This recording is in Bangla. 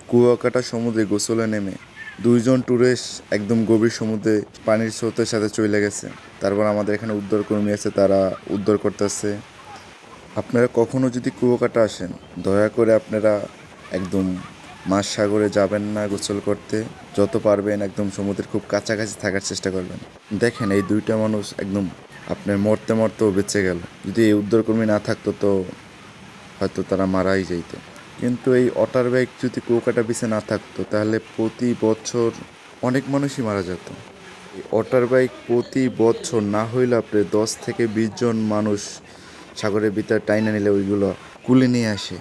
কুয়াকাটা সমুদ্রে গোসলে নেমে দুইজন ট্যুরিস্ট একদম গভীর সমুদ্রে পানির স্রোতের সাথে চলে গেছে। তারপর আমাদের এখানে উদ্ধারকর্মী আছে, তারা উদ্ধার করতেছে। আপনারা কখনো যদি কুয়াকাটা আসেন, দয়া করে আপনারা একদম মাঝ সাগরে যাবেন না গোসল করতে। যত পারবেন একদম সমুদ্রের খুব কাছাকাছি থাকার চেষ্টা করবেন। দেখেন এই দুইটা মানুষ একদম আপনার মরতে মরতেও বেঁচে গেল। যদি এই উদ্ধারকর্মী না থাকতো তো হয়তো তারা মারাই যেত। কিন্তু এই অটার বাইক যদি কুয়াকাটা বিচে না থাকতো তাহলে প্রতি বছর অনেক মানুষই মারা যেত। এই অটার বাইক প্রতি বছর না হইলে আপনি 10 থেকে 20 জন মানুষ সাগরের ভিতরে টাইনা নিলে ওইগুলো কুলে নিয়ে আসে।